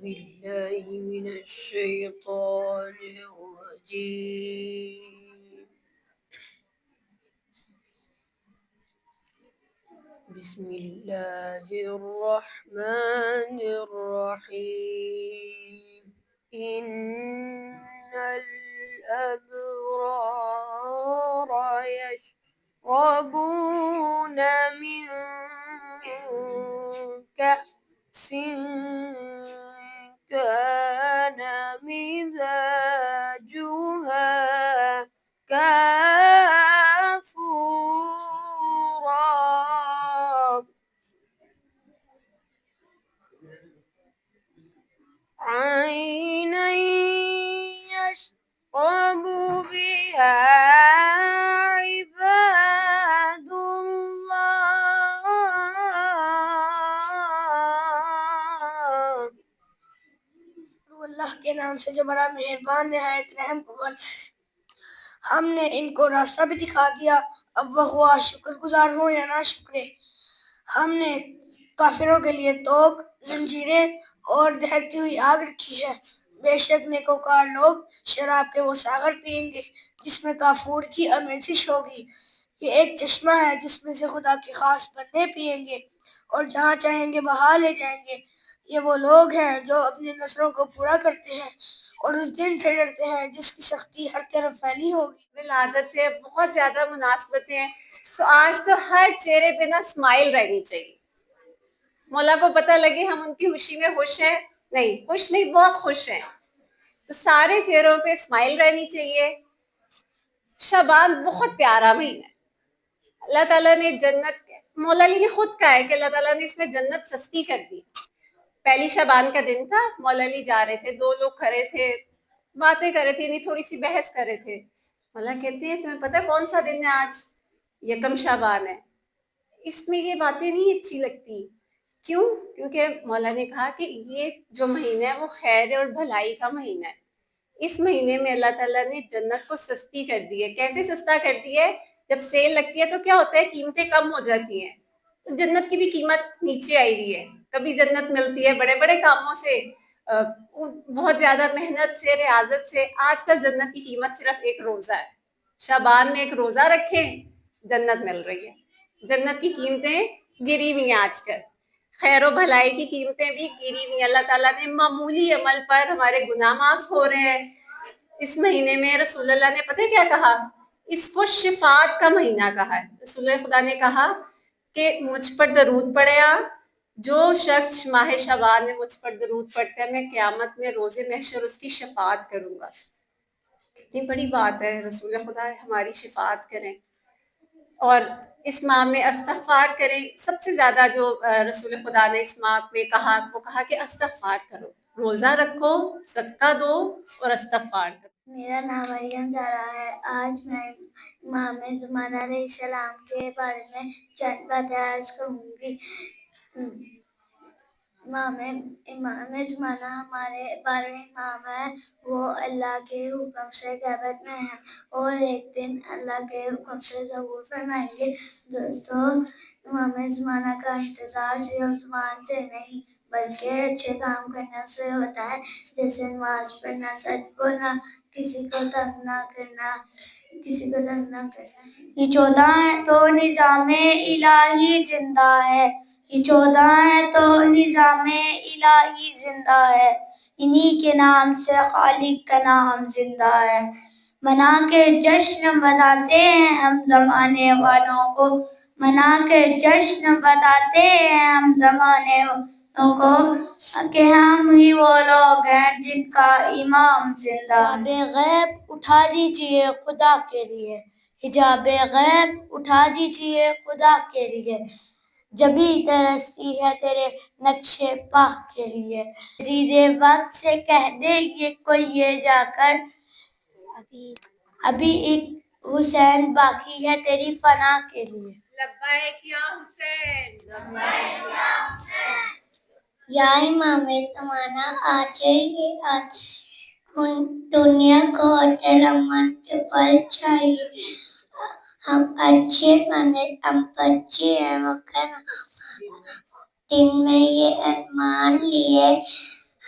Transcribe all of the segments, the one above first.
بالله من الشيطان الرجيم. بسم الله الرحمن الرحيم. إن الأبرار يشربون من كأس كان مزاجها كافورا عينا يشرب بها عباد الله. اللہ کے نام سے جو بڑا مہربان نہایت رحم والا ہے. ہم نے ان کو راستہ بھی دکھا دیا، اب وہ ہوا شکر گزار ہو یا نہ شکرے. ہم نے کافروں کے لیے توق، زنجیریں اور دہکتی ہوئی آگ رکھی ہے. بے شک نیکوکار لوگ شراب کے وہ ساغر پئیں گے جس میں کافور کی آمیزش ہوگی. یہ ایک چشمہ ہے جس میں سے خدا کے خاص بندے پئیں گے اور جہاں چاہیں گے بہا لے جائیں گے. یہ وہ لوگ ہیں جو اپنے نظروں کو پورا کرتے ہیں اور اس دن سے ڈرتے ہیں جس کی سختی ہر طرف پھیلی ہوگی. ولادت ہے، بہت زیادہ مناسبتیں ہیں، تو آج تو ہر چہرے پہ نا اسمائل رہنی چاہیے. مولا کو پتہ لگے ہم ان کی خوشی میں خوش ہیں، نہیں خوش نہیں، بہت خوش ہیں، تو سارے چہروں پہ اسمائل رہنی چاہیے. شعبان بہت پیارا مہینہ ہے. اللہ تعالیٰ نے جنت، مولا علی نے خود کہا ہے کہ اللہ تعالیٰ نے اس میں جنت سستی کر دی. پہلی شعبان کا دن تھا، مولا علی جا رہے تھے، دو لوگ کھڑے تھے، باتیں کر رہے تھے، یعنی تھوڑی سی بحث کر رہے تھے. مولا کہتے ہیں تمہیں پتہ ہے کون سا دن ہے آج؟ یکم شعبان ہے. اس میں یہ باتیں نہیں اچھی لگتی. کیوں؟ کیونکہ مولا نے کہا کہ یہ جو مہینہ ہے وہ خیر اور بھلائی کا مہینہ ہے. اس مہینے میں اللہ تعالیٰ نے جنت کو سستی کر دی ہے. کیسے سستا کر دی ہے؟ جب سیل لگتی ہے تو کیا ہوتا ہے، قیمتیں کم ہو جاتی ہیں. تو جنت کی بھی قیمت نیچے آئی ہوئی ہے. کبھی جنت ملتی ہے بڑے بڑے کاموں سے، بہت زیادہ محنت سے، ریاضت سے. آج کل جنت کی قیمت صرف ایک روزہ ہے. شعبان میں ایک روزہ رکھیں، جنت مل رہی ہے. جنت کی قیمتیں گری ہوئی ہیں آج کل. خیر و بھلائی کی قیمتیں بھی گری ہوئی ہیں. اللہ تعالیٰ نے معمولی عمل پر ہمارے گناہ معاف ہو رہے ہیں. اس مہینے میں رسول اللہ نے پتہ کیا کہا؟ اس کو شفاعت کا مہینہ کہا ہے. رسول خدا نے کہا کہ مجھ پر درود پڑے آپ، جو شخص ماہ شعبان میں مجھ پر درود پڑتا ہے میں قیامت میں روز محشر اس کی شفاعت کروں گا. کتنی بڑی بات ہے، رسول خدا ہماری شفاعت کریں. اور اس ماہ میں استغفار کریں. سب سے زیادہ جو رسول خدا نے اس ماہ میں کہا، وہ کہا کہ استغفار کرو، روزہ رکھو، صدقہ دو اور استغفار کرو. میرا نام مریم زہرا ہے. آج میں امام زمانہ علیہ السلام کے بارے میں چند باتیں عرض کروں گی. امام زمانہ ہمارے 12ویں امام ہیں. وہ اللہ کے حکم سے قیامت میں ہیں اور ایک دن اللہ کے حکم سے ظہور فرمائیں گے. دوستو، امام زمانہ کا انتظار صرف زبان سے نہیں بلکہ اچھے کام کرنے سے ہوتا ہے، جیسے نماز پڑھنا، سچ بولنا، کسی کو تنگ نہ کرنا. یہ 14 ہے تو نظام الہی زندہ ہے. یہ 14 ہے تو نظام الہی زندہ ہے. انہی کے نام سے خالق کا نام زندہ ہے. منا کے جشن بتاتے ہیں ہم زمانے والوں کو، منا کے جشن بتاتے ہیں ہم زمانے والوں کو کہ ہم ہی وہ لوگ ہیں جن کا امام زندہ ہے. حجاب غیب اٹھا دیجئے خدا کے لیے، حجاب غیب اٹھا دیجئے خدا کے لیے، جبھی ترستی ہے تیرے نقش پاک کے لیے. مزید وقت سے کہہ دے یہ کوئی یہ جا کر، ابھی ایک حسین باقی ہے تیری فنا کے لیے. لبیک یا حسین، لبیک یا حسین. یا امام زمانہ آجے آج دنیا کو تیرا منت پر چاہیے. ہم اچھے بنے، ہم بچے ہیں مگر دن میں یہ ارمان لیے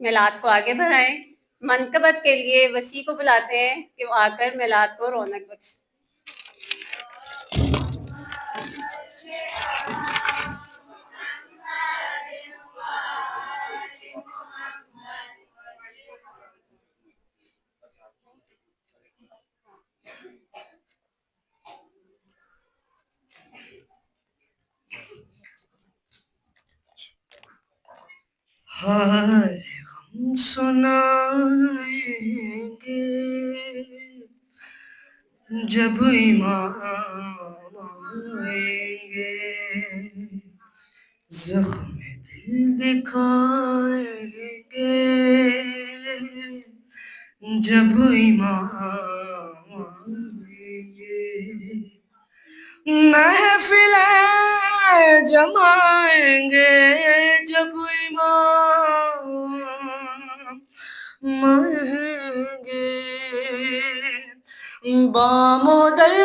میلاد کو آگے بڑھائیں. منقبت کے لیے وسیع کو بلاتے ہیں کہ وہ آ کر میلاد کو رونق بخشے. ہر غم سنائیں گے جب امام آئیں گے، زخم دل دکھائیں گے جب امام آئیں گے، محفلیں جمائیں گے جب امام آئیں گے، بام و در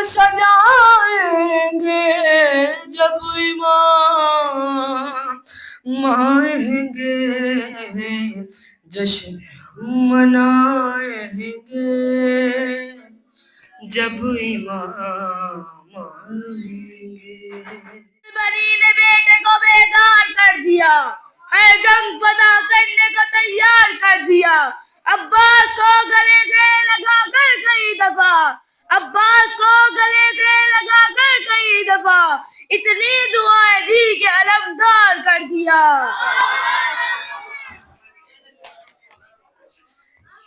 سجائیں گے جب امام آئیں گے، جشن ہم منائیں گے جب امام آئیں گے۔ بری نے بیٹے کو بیدار کر دیا، ہر جنگ فتح کرنے کو تیار کر دیا، عباس کو گلے سے لگا کر کئی دفعہ، عباس کو گلے سے لگا کر کئی دفعہ، اتنی دعائیں دی کہ علمدار کر دیا۔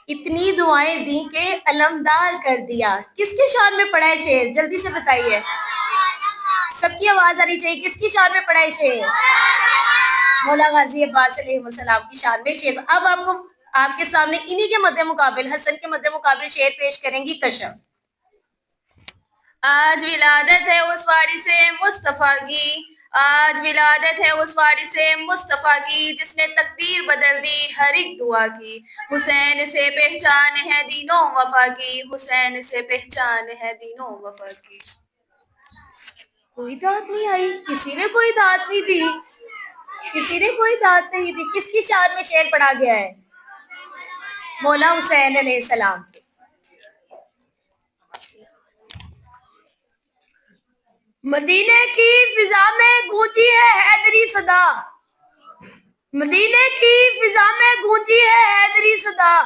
اتنی دعائیں دی کہ علمدار کر دیا. کس کی شان میں پڑھا ہے شعر؟ جلدی سے بتائیے، سب کی آواز آنی چاہیے. کس کی شان میں پڑھا ہے شعر؟ مولا غازی عباس علیہ السلام کی شان میں شعر. اب آپ کے سامنے انہی کے مد مقابل، حسن کے مد مقابل شعر پیش کریں گی کشف. آج ولادت ہے اس وارث مصطفیٰ کی، آج ولادت ہے اس وارث مصطفیٰ کی، جس نے تقدیر بدل دی ہر ایک دعا کی. حسین سے پہچان ہے دین و وفا کی، حسین سے پہچان ہے دین و وفا کی. کوئی داد نہیں آئی، کسی نے کوئی داد نہیں دی، کسی نے کوئی داد نہیں دی. کس کی شان میں شعر پڑھا گیا ہے؟ مولا حسین علیہ السلام. مدینے کی فضا میں گونجی ہے حیدری صدا، مدینے کی فضا میں گونجی ہے حیدری صدا،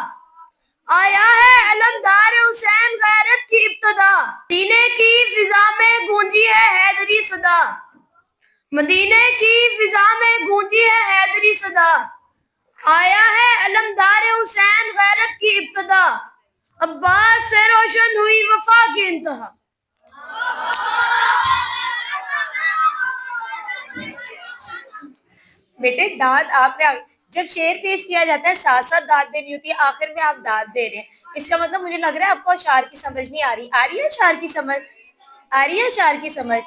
آیا ہے علمدار حسین غیرت کی ابتدا. مدینے کی فضا میں گونجی ہے حیدری صدا، مدینے کی فضا میں گونجی ہے حیدری صدا، آیا ہے علمدار حسین غیرت کی ابتدا، عباس سے روشن ہوئی وفا کی انتہا. بیٹے داد آپ نے، جب شعر پیش کیا جاتا ہے ساتھ ساتھ داد دینی ہوتی ہے، آخر میں آپ داد دے رہے ہیں. اس کا مطلب مجھے لگ رہا ہے آپ کو اشعار کی سمجھ نہیں آ رہی. آ رہی ہے اشعار کی سمجھ؟ آ رہی ہے اشعار کی سمجھ؟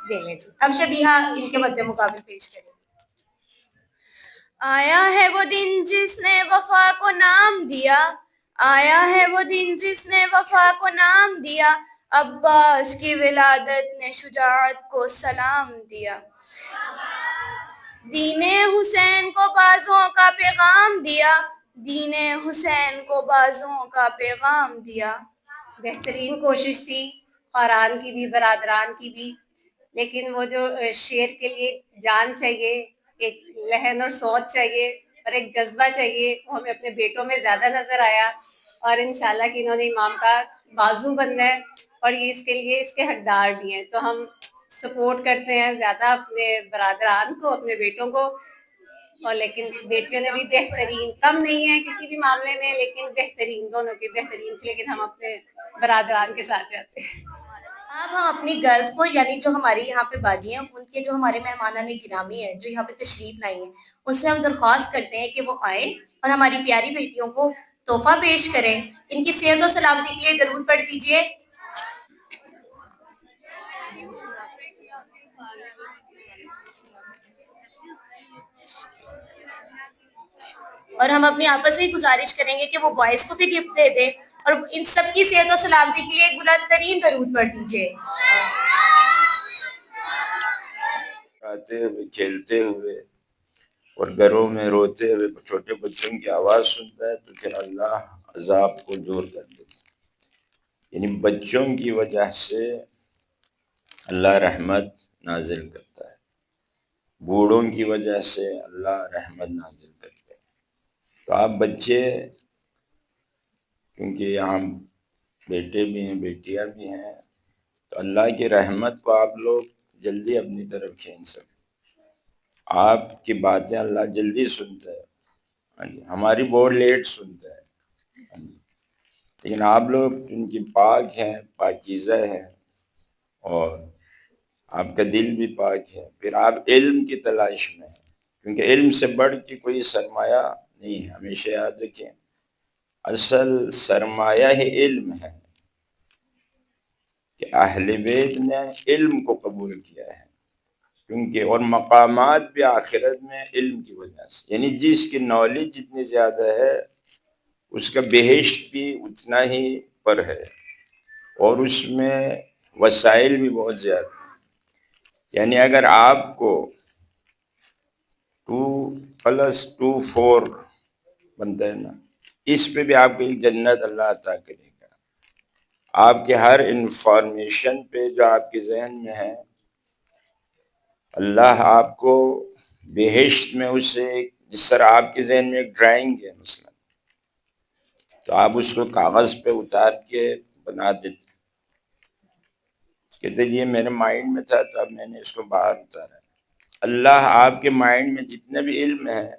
دے لیں جی. اب شبیہہ ان کے مد مقابل پیش کریں. آیا ہے وہ دن جس نے وفا کو نام دیا، آیا ہے وہ دن جس نے وفا کو نام دیا، عباس کی ولادت نے شجاعت کو سلام دیا، دین حسین کو بازوں کا پیغام دیا، دین حسین کو بازوں کا پیغام دیا. بہترین کوشش تھی خوران کی بھی، برادران کی بھی، لیکن وہ جو شعر کے لیے جان چاہیے، ایک لہن اور سوچ چاہیے اور ایک جذبہ چاہیے، وہ ہمیں اپنے بیٹوں میں زیادہ نظر آیا. اور انشاءاللہ کہ انہوں نے امام کا بازو بننا ہے اور یہ اس کے لیے اس کے حقدار بھی ہیں. تو ہم سپورٹ کرتے ہیں زیادہ اپنے برادران کو، اپنے بیٹوں کو. اور لیکن بیٹیوں نے بھی بہترین، کم نہیں ہے کسی بھی معاملے میں، لیکن بہترین، دونوں کے بہترین تھے. لیکن ہم اپنے برادران کے ساتھ جاتے ہیں. اب ہم اپنی گرلز کو، یعنی جو ہماری یہاں پہ باجی ہیں، ان کے جو ہمارے مہمانان گرامی ہیں جو یہاں پہ تشریف لائی ہیں، ان سے ہم درخواست کرتے ہیں کہ وہ آئیں اور ہماری پیاری بیٹیوں کو تحفہ پیش کریں. ان کی صحت و سلامتی کے لیے درود پڑھ دیجیے. اور ہم اپنی آپس سے گزارش کریں گے کہ وہ بوائز کو بھی گفٹ دے دیں اور ان سب کی صحت و سلامتی کے لیے ایک بلند ترین درود پڑھ دیجیے. آتے ہوئے، کھیلتے ہوئے اور گھروں میں روتے ہوئے چھوٹے بچوں کی آواز سنتا ہے تو پھر اللہ عذاب کو دور کر دیتا ہے. یعنی بچوں کی وجہ سے اللہ رحمت نازل کرتا ہے، بوڑھوں کی وجہ سے اللہ رحمت نازل کرتا ہے. تو آپ بچے، کیونکہ یہاں بیٹے بھی ہیں بیٹیاں بھی ہیں، تو اللہ کی رحمت کو آپ لوگ جلدی اپنی طرف کھینچ سکتے. آپ کی باتیں اللہ جلدی سنتا ہے. ہاں جی، ہماری بہت لیٹ سنتا ہے. ہاں جی، لیکن آپ لوگ ان کی پاک ہیں، پاکیزہ ہیں، اور آپ کا دل بھی پاک ہے. پھر آپ علم کی تلاش میں ہیں، کیونکہ علم سے بڑھ کے کوئی سرمایہ نہیں ہے. ہمیشہ یاد رکھیں، اصل سرمایہ ہی علم ہے، کہ اہل بیت نے علم کو قبول کیا ہے. کیونکہ اور مقامات بھی آخرت میں علم کی وجہ سے، یعنی جس کی نالج جتنی زیادہ ہے اس کا بہشت بھی اتنا ہی پر ہے، اور اس میں وسائل بھی بہت زیادہ ہیں. یعنی اگر آپ کو 2+2=4 بنتا ہے نا، اس پہ بھی آپ کو ایک جنت اللہ عطا کرے گا. آپ کے ہر انفارمیشن پہ جو آپ کے ذہن میں ہے، اللہ آپ کو بہشت میں اسے، جس طرح آپ کے ذہن میں ایک ڈرائنگ ہے مثلا، تو آپ اس کو کاغذ پہ اتار کے بنا دیتے. کہتے یہ میرے مائنڈ میں تھا تو اب میں نے اس کو باہر اتارا. اللہ آپ کے مائنڈ میں جتنا بھی علم ہے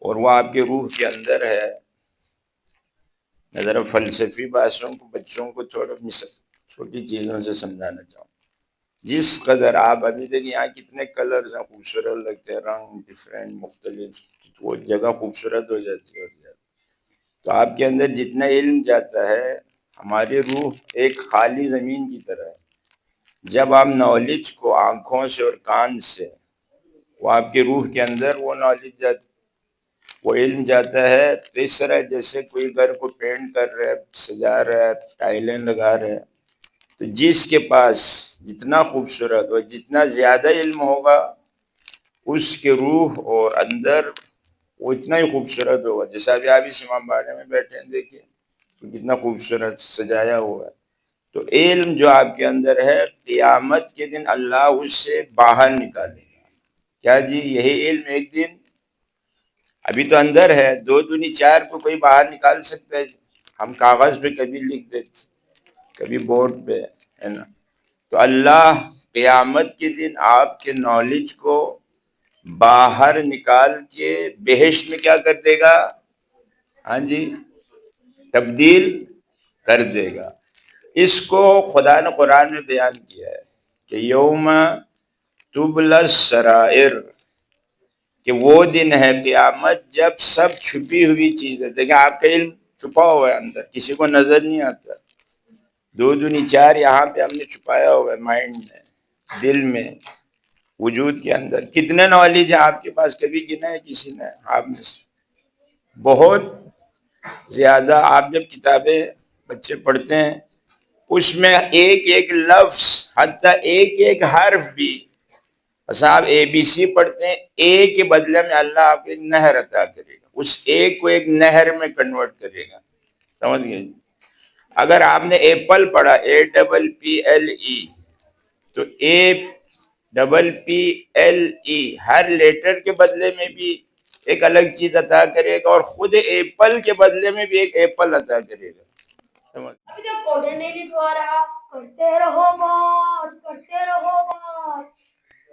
اور وہ آپ کے روح کے اندر ہے. میں ذرا فلسفی باتوں کو بچوں کو تھوڑا چھوٹی چیزوں سے سمجھانا چاہوں. جس قدر آپ ابھی دیکھیں یہاں کتنے کلرز ہیں، خوبصورت لگتے ہیں، رنگ ڈفرینٹ مختلف، وہ جگہ خوبصورت ہو جاتی ہے. تو آپ کے اندر جتنا علم جاتا ہے، ہماری روح ایک خالی زمین کی طرح ہے. جب آپ نالج کو آنکھوں سے اور کان سے، وہ آپ کے روح کے اندر وہ نالج جاتی، وہ علم جاتا ہے. تو اس طرح جیسے کوئی گھر کو پینٹ کر رہا ہے، سجا رہا ہے، ٹائلیں لگا رہے ہیں، تو جس کے پاس جتنا خوبصورت اور جتنا زیادہ علم ہوگا، اس کے روح اور اندر وہ اتنا ہی خوبصورت ہوگا. جیسا ابھی آپ اس امام باڑے میں بیٹھے ہیں، دیکھیں تو کتنا خوبصورت سجایا ہوا ہے. تو علم جو آپ کے اندر ہے، قیامت کے دن اللہ اس سے باہر نکالے گا. کیا جی؟ یہی علم ایک دن ابھی تو اندر ہے، 2 دونی 4 کو کوئی باہر نکال سکتا ہے. ہم کاغذ پہ کبھی لکھ دیتے، کبھی بورڈ پہ، ہے نا. تو اللہ قیامت کے دن آپ کے نالج کو باہر نکال کے بہشت میں کیا کر دے گا؟ ہاں جی، تبدیل کر دے گا. اس کو خدا نے قرآن میں بیان کیا ہے کہ یوم تبلی السرائر، کہ وہ دن ہے قیامت جب سب چھپی ہوئی چیزیں، دیکھیں آپ کا علم چھپا ہوا ہے اندر، کسی کو نظر نہیں آتا. 2 دونی 4 یہاں پہ ہم نے چھپایا ہوا ہے، مائنڈ میں، دل میں، وجود کے اندر. کتنے نالج ہے آپ کے پاس؟ کبھی گنا ہے کسی نے آپ میں سے؟ بہت زیادہ. آپ جب کتابیں بچے پڑھتے ہیں، اس میں ایک ایک لفظ، حتیٰ ایک ایک حرف بھی، بس آپ ABC پڑھتے ہیں، اے کے بدلے میں اللہ آپ کو ایک نہر عطا کرے گا، اس ایک کو ایک نہر میں کنورٹ کرے گا. سمجھ گئے؟ اگر آپ نے ایپل پڑھا، APPLE، تو APPLE ہر لیٹر کے بدلے میں بھی ایک الگ چیز عطا کرے گا، اور خود ایپل کے بدلے میں بھی ایک ایپل عطا کرے گا. ابھی تک آرڈر نہیں لکھوا رہا، کرتے رہو بات، کرتے رہو بات،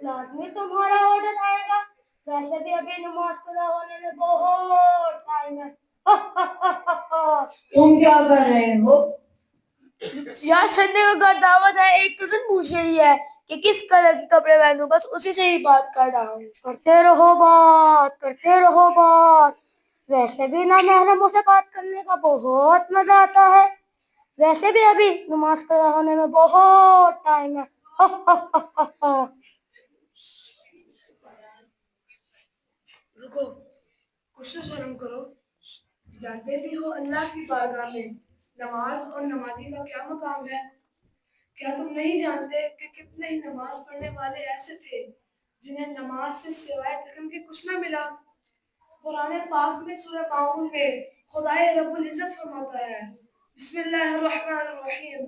لازمی تمہارا آرڈر آئے گا. ویسے بھی ابھی نماز قضا ہونے میں بہت ٹائم ہے. تم کیا کر رہے ہو؟ یار سنڈے کا گھر دعوت ہے. ایک کزن پوچھ رہی ہے کہ کس کلر کے کپڑے پہنوں، بس اسی سے ہی بات کر رہا ہوں. کرتے رہو بات، کرتے رہو بات. ویسے بھی نا محرموں سے بات کرنے کا بہت مزہ آتا ہے. ویسے بھی ابھی نماز قضا ہونے میں بہت ٹائم ہے. رکو، کچھ تو شرم کرو. جانتے بھی ہو اللہ کی بارگاہ میں نماز اور نمازی کا کیا مقام ہے؟ کیا تم نہیں جانتے کہ کتنے ہی نماز پڑھنے والے ایسے تھے جنہیں نماز سے سوائے تکم کے کچھ نہ ملا. قرآن پاک میں سورہ معون میں خدائے رب العزت فرماتا ہے بسم اللہ الرحمن الرحیم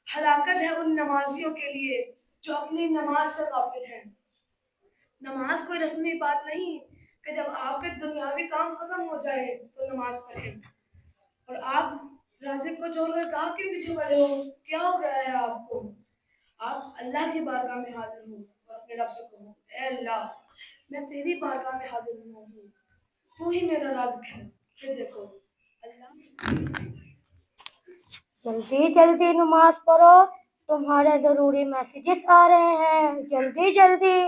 ہلاکت ہے ان نمازیوں کے لیے جو اپنی نماز سے غافل ہیں. نماز کوئی رسمی بات نہیں کہ جب آپ کے دنیاوی کام ختم ہو جائے تو نماز پڑھیں اور آپ رازق کو چھوڑ کر کہاں کے پیچھے پڑے ہو. کیا ہو گیا ہے آپ کو؟ آپ اللہ کی بارگاہ میں حاضر ہوں اور اپنے رب سے کہو اے اللہ میں تیری بارگاہ میں حاضر ہوں تو ہی میرا رازق ہے. پھر دیکھو اللہ جلدی جلدی نماز پڑھو تمہارے ضروری میسیجز آ رہے ہیں جلدی جلدی.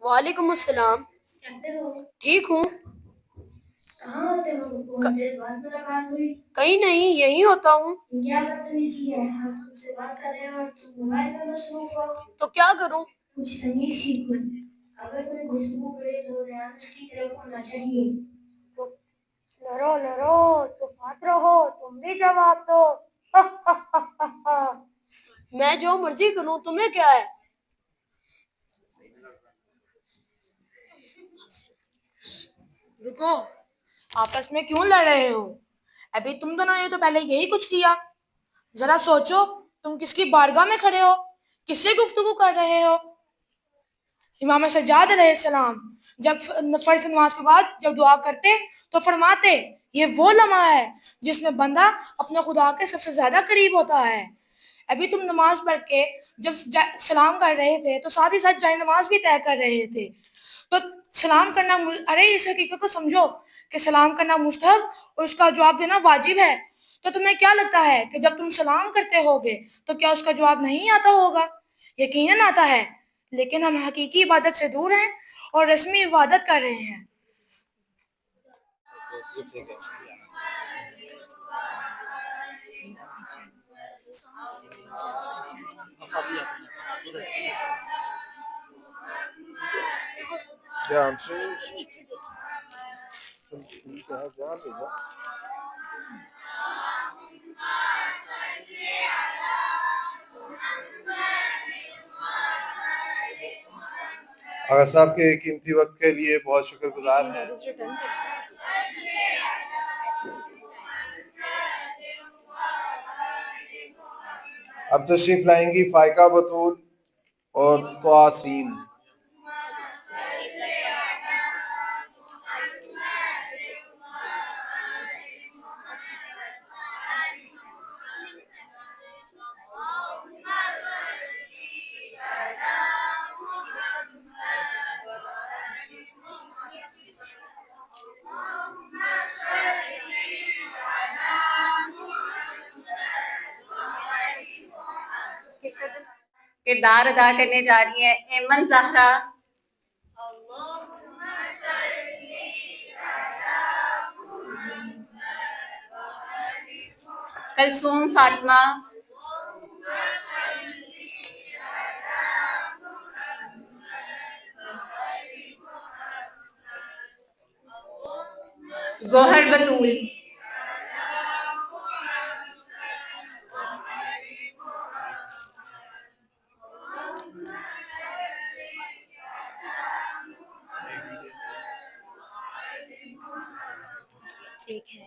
وعلیکم السلام. کیسے ہو؟ ٹھیک ہوں. کہاں ہوتے ہو؟ بہت دیر بعد ملاقات ہوئی. کہیں نہیں یہیں ہوتا ہوں. کیا بدتمیزی ہے ہم تم سے بات کر رہے ہیں اور تم موبائل میں مصروف ہو. تو کیا کروں؟ کچھ تمیز سیکھو. اگر کوئی گفتگو کرے تو دھیان اس کی طرف ہونا چاہیے. لڑو لڑو چپ مت رہو تم بھی جواب دو. میں جو مرضی کروں تمہیں کیا ہے؟ رکو آپس میں کیوں لڑ رہے ہو؟ ابھی تم دونوں نے تو پہلے یہی کچھ کیا. ذرا سوچو تم کس کی بارگاہ میں کھڑے ہو کس سے گفتگو کر رہے ہو. امام سجاد علیہ السلام جب فرض نماز کے بعد جب دعا کرتے تو فرماتے یہ وہ لمحہ ہے جس میں بندہ اپنے خدا کے سب سے زیادہ قریب ہوتا ہے. ابھی تم نماز پڑھ کے جب سلام کر رہے تھے تو ساتھ ہی ساتھ جائے نماز بھی طے کر رہے تھے. تو سلام کرنا ارے اس حقیقت کو سمجھو کہ سلام کرنا مستحب اور اس کا جواب دینا واجب ہے. تو تمہیں کیا لگتا ہے کہ جب تم سلام کرتے ہوگے تو کیا اس کا جواب نہیں آتا ہوگا؟ یقیناً آتا ہے لیکن ہم حقیقی عبادت سے دور ہیں اور رسمی عبادت کر رہے ہیں. آغا صاحب کے قیمتی وقت کے لیے بہت شکر گزار ہیں. اب تشریف لائیں گی فائقہ بطول اور تواسین. کردار ادا کرنے جا رہی ہیں ایمن زہرا. کلثوم فاطمہ. گوہر بطول. ٹھیک ہے.